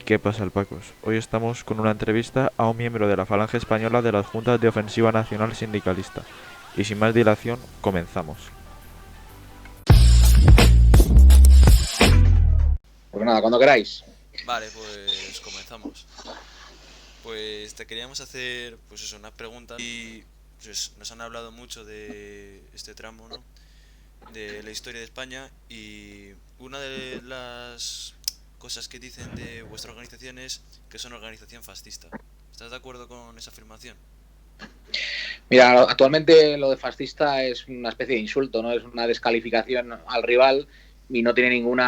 ¿Qué pasa, alpacos? Hoy estamos con una entrevista a un miembro de la Falange Española de las Juntas de Ofensiva Nacional Sindicalista. Y sin más dilación, comenzamos. Pues nada, cuando queráis. Vale, pues comenzamos. Pues te queríamos hacer, pues eso, unas preguntas y pues nos han hablado mucho de este tramo, ¿no? De la historia de España y una de las cosas que dicen de vuestra organización es que es una organización fascista. ¿Estás de acuerdo con esa afirmación? Mira, actualmente lo de fascista es una especie de insulto, ¿no? Es una descalificación al rival y no tiene ningún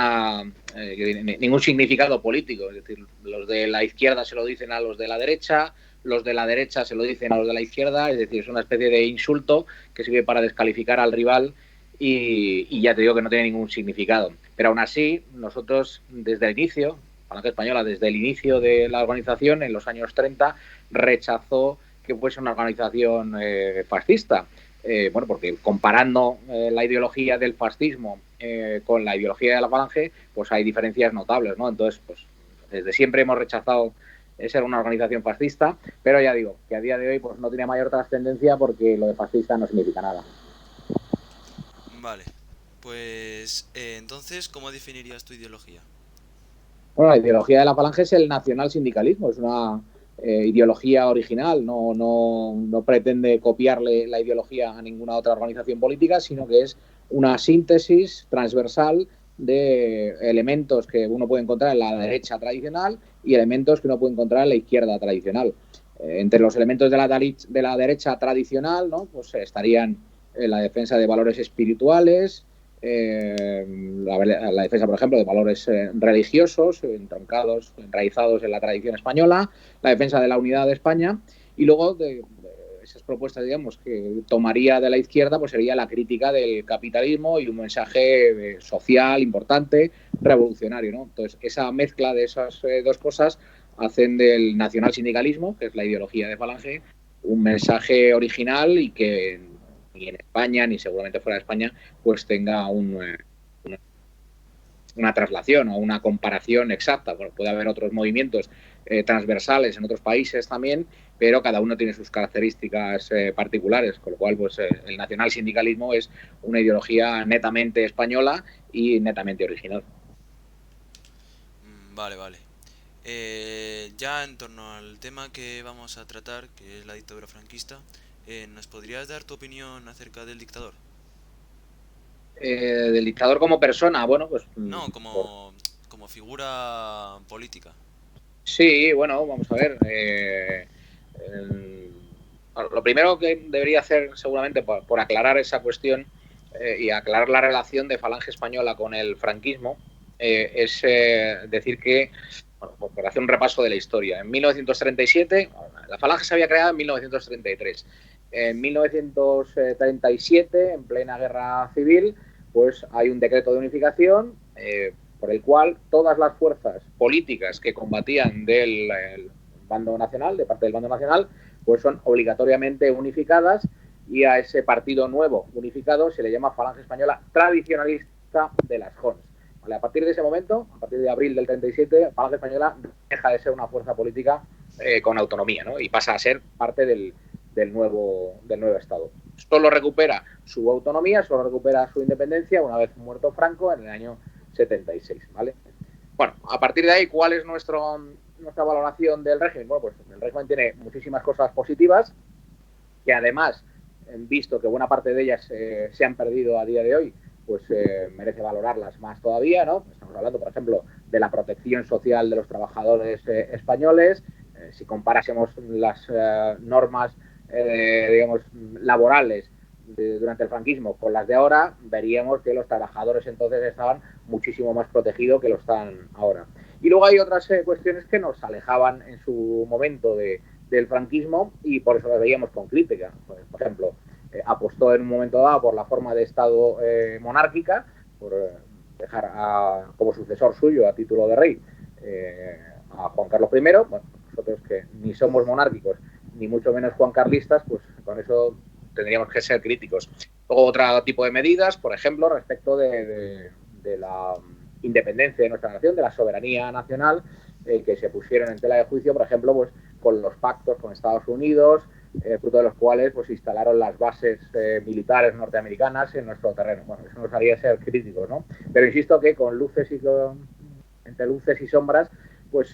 significado político. Es decir, los de la izquierda se lo dicen a los de la derecha se lo dicen a los de la izquierda, es decir, es una especie de insulto que sirve para descalificar al rival y ya te digo que no tiene ningún significado. Pero aún así, nosotros desde el inicio, Falange Española, desde el inicio de la organización, en los años 30, rechazó que fuese una organización fascista. Bueno, porque comparando la ideología del fascismo con la ideología de la Falange, pues hay diferencias notables, ¿no? Entonces, pues desde siempre hemos rechazado ser una organización fascista, pero ya digo que a día de hoy pues no tiene mayor trascendencia porque lo de fascista no significa nada. Vale. Pues entonces, ¿cómo definirías tu ideología? Bueno, la ideología de la Falange es el nacional sindicalismo, es una ideología original, no pretende copiarle la ideología a ninguna otra organización política, sino que es una síntesis transversal de elementos que uno puede encontrar en la derecha tradicional y elementos que uno puede encontrar en la izquierda tradicional. Entre los elementos de la derecha tradicional, ¿no? Pues estarían la defensa de valores espirituales, la defensa, por ejemplo, de valores religiosos, entroncados, enraizados en la tradición española, la defensa de la unidad de España, y luego de esas propuestas, digamos, que tomaría de la izquierda, pues sería la crítica del capitalismo y un mensaje social importante, revolucionario, ¿no? Entonces, esa mezcla de esas dos cosas hacen del nacional sindicalismo, que es la ideología de Falange, un mensaje original y que ni en España, ni seguramente fuera de España, pues tenga una traslación o una comparación exacta. Bueno, puede haber otros movimientos transversales en otros países también, pero cada uno tiene sus características particulares, con lo cual pues el nacional sindicalismo es una ideología netamente española y netamente original. Vale, vale. Ya en torno al tema que vamos a tratar, que es la dictadura franquista, ¿nos podrías dar tu opinión acerca del dictador? Del dictador como persona, bueno, pues No, por... como figura política. Sí, bueno, vamos a ver. Lo primero que debería hacer, seguramente, por aclarar esa cuestión y aclarar la relación de Falange Española con el franquismo, es decir que, bueno, por hacer un repaso de la historia, en 1937, la Falange se había creado en 1933. En 1937, en plena guerra civil, pues hay un decreto de unificación por el cual todas las fuerzas políticas que combatían del bando nacional, de parte del bando nacional, pues son obligatoriamente unificadas y a ese partido nuevo unificado se le llama Falange Española Tradicionalista de las Jons. Vale, a partir de ese momento, a partir de abril del 37, Falange Española deja de ser una fuerza política con autonomía, ¿no? Y pasa a ser parte del nuevo Estado. Solo recupera su autonomía, solo recupera su independencia una vez muerto Franco en el año 76, ¿vale? Bueno, a partir de ahí, ¿cuál es nuestra valoración del régimen? Bueno, pues el régimen tiene muchísimas cosas positivas, que además, visto que buena parte de ellas se han perdido a día de hoy, pues merece valorarlas más todavía, ¿no? Estamos hablando, por ejemplo, de la protección social de los trabajadores españoles. Si comparásemos las normas, digamos, laborales durante el franquismo con las de ahora, veríamos que los trabajadores entonces estaban muchísimo más protegidos que lo están ahora. Y luego hay otras cuestiones que nos alejaban en su momento del franquismo y por eso las veíamos con crítica. Pues, por ejemplo, apostó en un momento dado por la forma de Estado monárquica, por dejar como sucesor suyo a título de rey a Juan Carlos I. Bueno, nosotros que ni somos monárquicos ni mucho menos juancarlistas, pues con eso tendríamos que ser críticos. Luego otro tipo de medidas, por ejemplo, respecto de la independencia de nuestra nación, de la soberanía nacional, que se pusieron en tela de juicio, por ejemplo, pues con los pactos con Estados Unidos, fruto de los cuales pues instalaron las bases militares norteamericanas en nuestro terreno. Bueno, eso nos haría ser críticos, ¿no? Pero insisto que entre luces y sombras, pues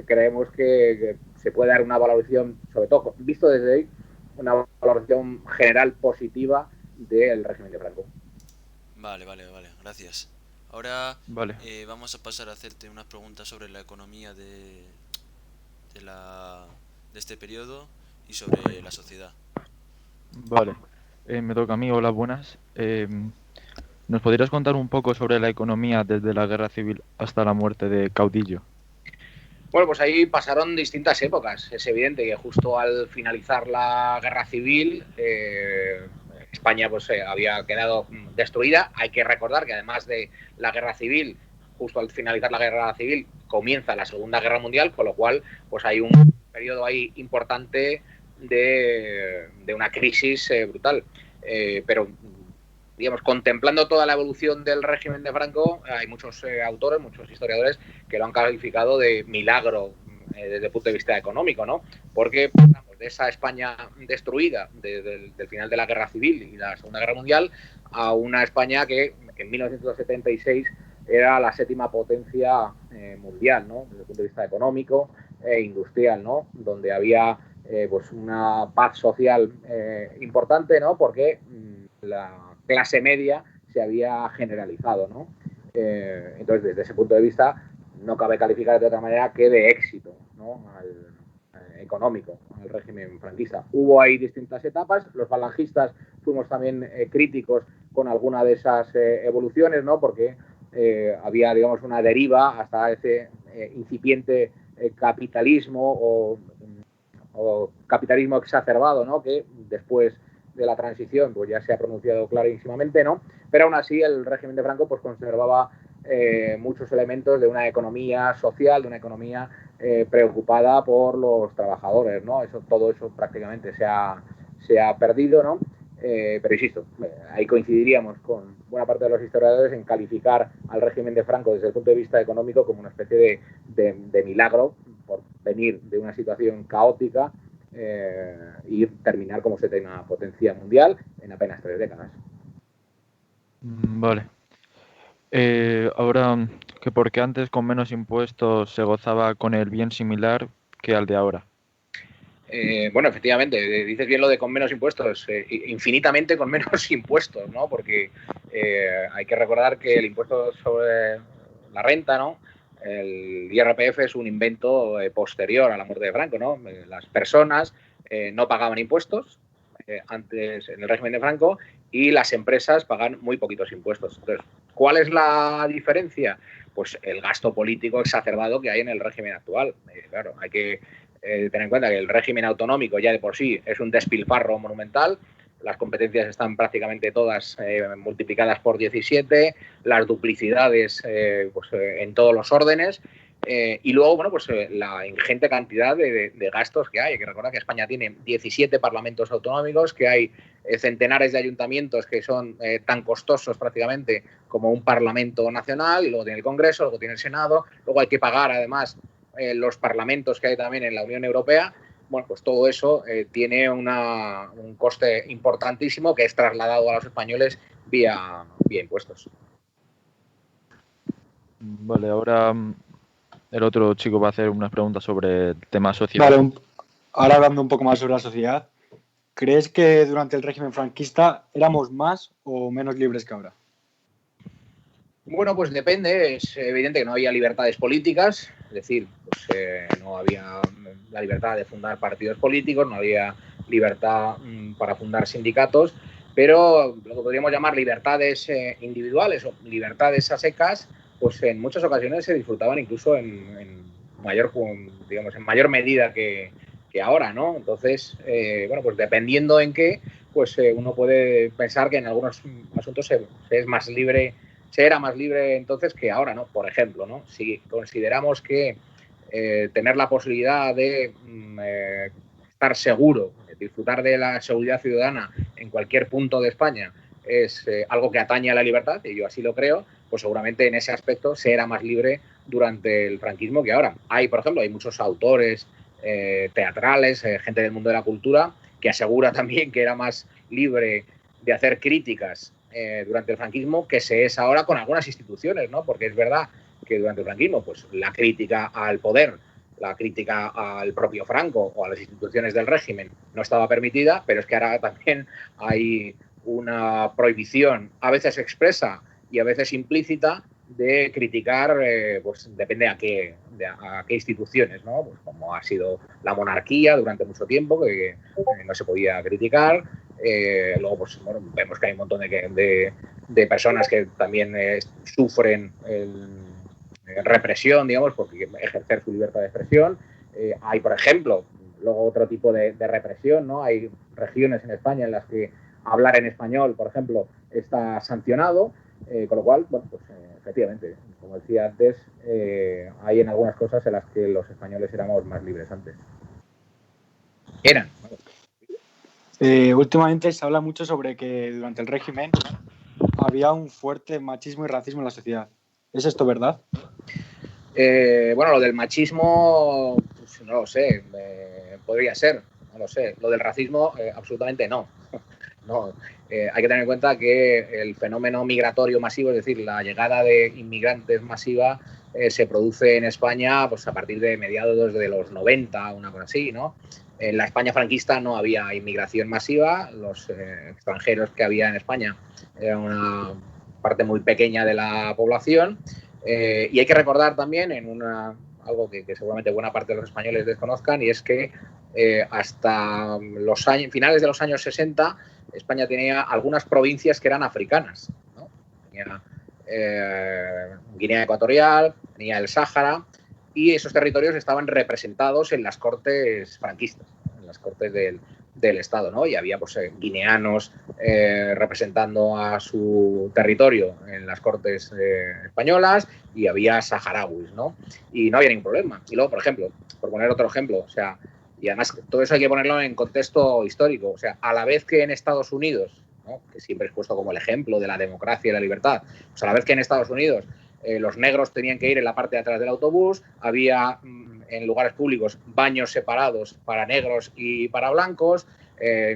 creemos que se puede dar una valoración, sobre todo visto desde ahí, una valoración general positiva del régimen de Franco. Vale, gracias. Ahora Vale, vamos a pasar a hacerte unas preguntas sobre la economía de, la, de este periodo y sobre la sociedad. vale. Me toca a mí, hola, buenas. ¿Nos podrías contar un poco sobre la economía desde la Guerra Civil hasta la muerte de Caudillo? Bueno, pues ahí pasaron distintas épocas. Es evidente que justo al finalizar la Guerra Civil, España pues había quedado destruida. Hay que recordar que además de la Guerra Civil, justo al finalizar la Guerra Civil, comienza la Segunda Guerra Mundial, con lo cual pues hay un periodo ahí importante de una crisis brutal. Pero digamos, contemplando toda la evolución del régimen de Franco, hay muchos autores, muchos historiadores que lo han calificado de milagro desde el punto de vista económico, ¿no? Porque pasamos de esa España destruida del final de la Guerra Civil y la Segunda Guerra Mundial a una España que en 1976 era la séptima potencia mundial, ¿no? Desde el punto de vista económico e industrial, ¿no? Donde había pues una paz social importante, ¿no? Porque la clase media se había generalizado, ¿no? Entonces, desde ese punto de vista, no cabe calificar de otra manera que de éxito, ¿no? Económico al régimen franquista. Hubo ahí distintas etapas, los falangistas fuimos también críticos con alguna de esas evoluciones, ¿no? Porque había, digamos, una deriva hasta ese incipiente capitalismo o capitalismo exacerbado, ¿no? Que después de la transición pues ya se ha pronunciado clarísimamente, ¿no? Pero aún así el régimen de Franco pues conservaba muchos elementos de una economía social, de una economía preocupada por los trabajadores, ¿no? Todo eso prácticamente se ha perdido, ¿no? Pero insisto, ahí coincidiríamos con buena parte de los historiadores en calificar al régimen de Franco desde el punto de vista económico como una especie de milagro por venir de una situación caótica y terminar como séptima potencia mundial en apenas 3 décadas. Vale. Ahora, que porque antes con menos impuestos se gozaba con el bien similar que al de ahora. Bueno, efectivamente, dices bien lo de con menos impuestos, infinitamente con menos impuestos, ¿no? Porque hay que recordar que el impuesto sobre la renta, ¿no? El IRPF es un invento posterior a la muerte de Franco, ¿no? Las personas no pagaban impuestos antes en el régimen de Franco y las empresas pagan muy poquitos impuestos. Entonces, ¿cuál es la diferencia? Pues el gasto político exacerbado que hay en el régimen actual. Claro, hay que tener en cuenta que el régimen autonómico ya de por sí es un despilfarro monumental, las competencias están prácticamente todas multiplicadas por 17, las duplicidades pues, en todos los órdenes y luego, bueno, pues la ingente cantidad de gastos que hay. Hay que recordar que España tiene 17 parlamentos autonómicos, que hay centenares de ayuntamientos que son tan costosos prácticamente como un parlamento nacional, y luego tiene el Congreso, luego tiene el Senado, luego hay que pagar además los parlamentos que hay también en la Unión Europea. Bueno, pues todo eso tiene un coste importantísimo que es trasladado a los españoles vía impuestos. Vale, ahora el otro chico va a hacer unas preguntas sobre el tema sociedad. Vale, ahora hablando un poco más sobre la sociedad, ¿crees que durante el régimen franquista éramos más o menos libres que ahora? Bueno, pues depende. Es evidente que no había libertades políticas, es decir, pues, no había la libertad de fundar partidos políticos, no había libertad para fundar sindicatos, pero lo que podríamos llamar libertades individuales o libertades a secas, pues en muchas ocasiones se disfrutaban incluso en mayor medida que ahora, ¿no? Entonces, bueno, pues dependiendo en qué, pues uno puede pensar que en algunos asuntos se era más libre entonces que ahora, ¿no? Por ejemplo, ¿no? Si consideramos que tener la posibilidad de estar seguro, disfrutar de la seguridad ciudadana en cualquier punto de España es algo que atañe a la libertad, y yo así lo creo, pues seguramente en ese aspecto se era más libre durante el franquismo que ahora. Por ejemplo, hay muchos autores teatrales, gente del mundo de la cultura, que asegura también que era más libre de hacer críticas durante el franquismo que se es ahora con algunas instituciones, ¿no? Porque es verdad que durante el franquismo, pues la crítica al poder, la crítica al propio Franco o a las instituciones del régimen no estaba permitida, pero es que ahora también hay una prohibición, a veces expresa y a veces implícita, de criticar, pues depende a qué instituciones, ¿no? Pues como ha sido la monarquía durante mucho tiempo, que no se podía criticar. Luego, pues bueno, vemos que hay un montón de personas que también sufren represión, digamos, porque ejercer su libertad de expresión. Hay, por ejemplo, luego otro tipo de represión, ¿no? Hay regiones en España en las que hablar en español, por ejemplo, está sancionado, con lo cual, bueno, pues efectivamente, como decía antes, hay en algunas cosas en las que los españoles éramos más libres antes. Eran. Últimamente se habla mucho sobre que durante el régimen había un fuerte machismo y racismo en la sociedad. ¿Es esto verdad? Bueno, lo del machismo, pues no lo sé, podría ser, no lo sé. Lo del racismo, absolutamente no. No, hay que tener en cuenta que el fenómeno migratorio masivo, es decir, la llegada de inmigrantes masiva, se produce en España pues, a partir de mediados de los 90, una cosa así, ¿no? En la España franquista no había inmigración masiva, los extranjeros que había en España eran una parte muy pequeña de la población, y hay que recordar también algo que seguramente buena parte de los españoles desconozcan, y es que hasta finales de los años 60 España tenía algunas provincias que eran africanas, ¿no? Tenía Guinea Ecuatorial, tenía el Sáhara, y esos territorios estaban representados en las cortes franquistas, en las cortes del Estado, ¿no? Y había pues, guineanos representando a su territorio en las cortes españolas, y había saharauis, ¿no? Y no había ningún problema. Y luego, por ejemplo, por poner otro ejemplo, o sea, y además todo eso hay que ponerlo en contexto histórico, o sea, a la vez que en Estados Unidos, ¿no? Que siempre es puesto como el ejemplo de la democracia y la libertad, pues a la vez que en Estados Unidos los negros tenían que ir en la parte de atrás del autobús, había en lugares públicos baños separados para negros y para blancos,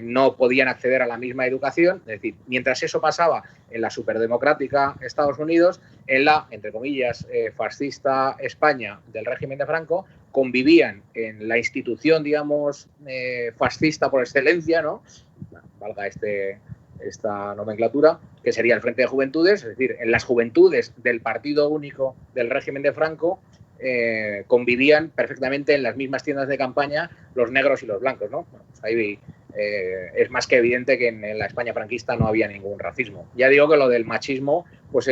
no podían acceder a la misma educación. Es decir, mientras eso pasaba en la superdemocrática Estados Unidos, en la, entre comillas, fascista España del régimen de Franco, convivían en la institución, digamos, fascista por excelencia, ¿no? Valga esta nomenclatura, que sería el Frente de Juventudes, es decir, en las juventudes del partido único del régimen de Franco convivían perfectamente en las mismas tiendas de campaña los negros y los blancos, ¿no? Bueno, pues ahí es más que evidente que en la España franquista no había ningún racismo. Ya digo que lo del machismo pues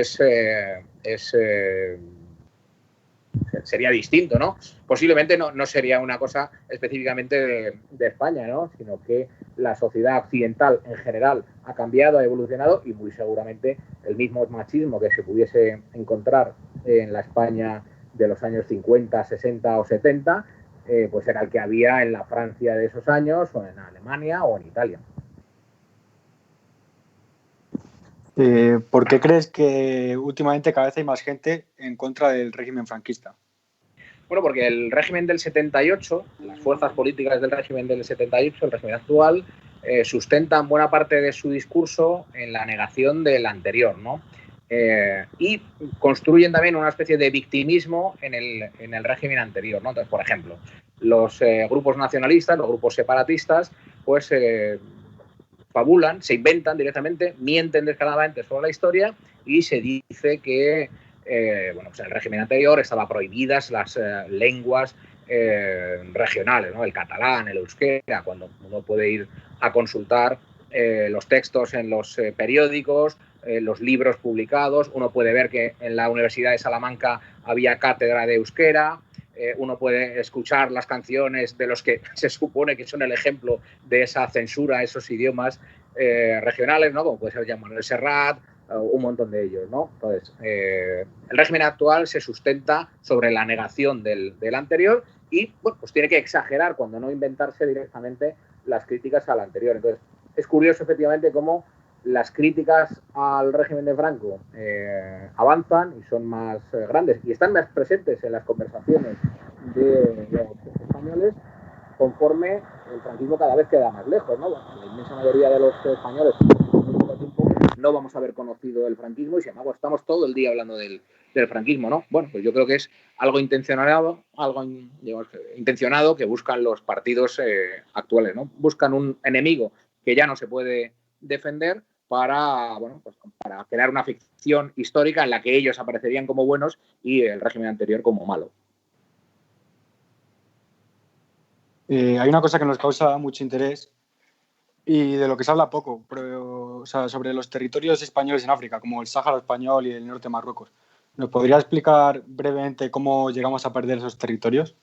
sería distinto, ¿no? Posiblemente no sería una cosa específicamente de España, ¿no? Sino que la sociedad occidental en general ha cambiado, ha evolucionado, y muy seguramente el mismo machismo que se pudiese encontrar en la España de los años 50, 60 o 70, pues era el que había en la Francia de esos años, o en Alemania o en Italia. ¿Por qué crees que últimamente cada vez hay más gente en contra del régimen franquista? Bueno, porque el régimen del 78, las fuerzas políticas del régimen del 78, el régimen actual, sustentan buena parte de su discurso en la negación del anterior, ¿no? Y construyen también una especie de victimismo en el régimen anterior, ¿no? Entonces, por ejemplo, los grupos nacionalistas, los grupos separatistas, pues fabulan, se inventan directamente, mienten descaradamente sobre la historia, y se dice que bueno, pues en el régimen anterior estaban prohibidas las lenguas regionales, ¿no? El catalán, el euskera, cuando uno puede ir a consultar los textos en los periódicos, los libros publicados, uno puede ver que en la Universidad de Salamanca había cátedra de euskera, uno puede escuchar las canciones de los que se supone que son el ejemplo de esa censura a esos idiomas regionales, ¿no? Como puede ser Jean Manuel Serrat, un montón de ellos, ¿no? Entonces, el régimen actual se sustenta sobre la negación del anterior, y bueno, pues tiene que exagerar, cuando no inventarse directamente las críticas al anterior. Entonces, es curioso efectivamente cómo las críticas al régimen de Franco avanzan y son más grandes y están más presentes en las conversaciones de los españoles conforme el franquismo cada vez queda más lejos, ¿no? La inmensa mayoría de los españoles no vamos a haber conocido el franquismo y sin embargo estamos todo el día hablando del franquismo, ¿no? Bueno, pues yo creo que es algo intencionado, intencionado que buscan los partidos actuales, ¿no? Buscan un enemigo que ya no se puede defender para, bueno, pues para crear una ficción histórica en la que ellos aparecerían como buenos y el régimen anterior como malo. Hay una cosa que nos causa mucho interés y de lo que se habla poco, pero, o sea, sobre los territorios españoles en África, como el Sáhara español y el norte de Marruecos. ¿Nos podría explicar brevemente cómo llegamos a perder esos territorios?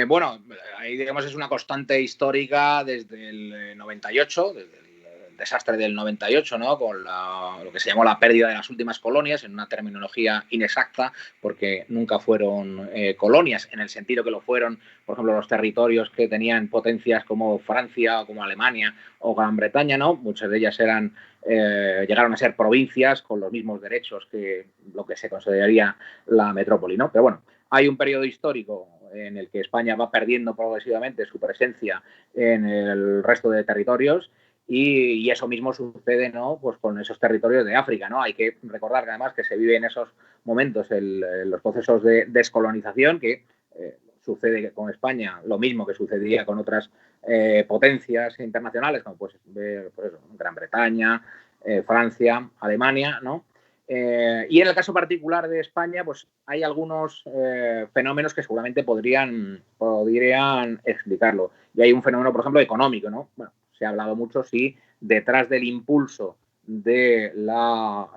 Bueno, ahí digamos es una constante histórica desde el 98, desde el desastre del 98, ¿no? Con lo que se llamó la pérdida de las últimas colonias, en una terminología inexacta, porque nunca fueron colonias, en el sentido que lo fueron, por ejemplo, los territorios que tenían potencias como Francia, como Alemania o Gran Bretaña, ¿no? Muchas de ellas llegaron a ser provincias con los mismos derechos que lo que se consideraría la metrópoli, ¿no? Pero bueno, hay un periodo histórico en el que España va perdiendo progresivamente su presencia en el resto de territorios y eso mismo sucede, ¿no? Pues con esos territorios de África, ¿no? Hay que recordar que además que se vive en esos momentos los procesos de descolonización que sucede con España lo mismo que sucedía con otras potencias internacionales como pues eso, Gran Bretaña, Francia, Alemania, ¿no? Y en el caso particular de España, pues hay algunos fenómenos que seguramente podrían explicarlo. Y hay un fenómeno, por ejemplo, económico, ¿no? Bueno, se ha hablado mucho si detrás del impulso de la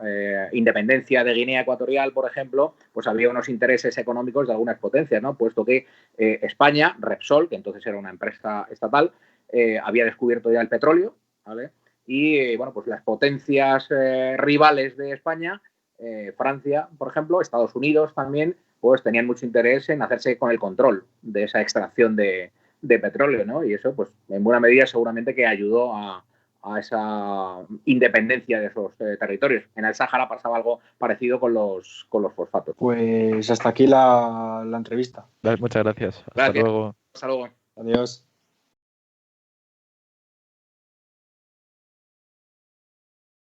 independencia de Guinea Ecuatorial, por ejemplo, pues había unos intereses económicos de algunas potencias, ¿no? Puesto que España, Repsol, que entonces era una empresa estatal, había descubierto ya el petróleo, ¿vale? Y bueno, pues las potencias rivales de España, Francia, por ejemplo, Estados Unidos también, pues tenían mucho interés en hacerse con el control de esa extracción de petróleo, ¿no? Y eso, pues, en buena medida seguramente que ayudó a esa independencia de esos territorios. En el Sáhara pasaba algo parecido con los fosfatos. Pues hasta aquí la entrevista. Muchas gracias. Hasta Gracias. luego. Hasta luego. Adiós.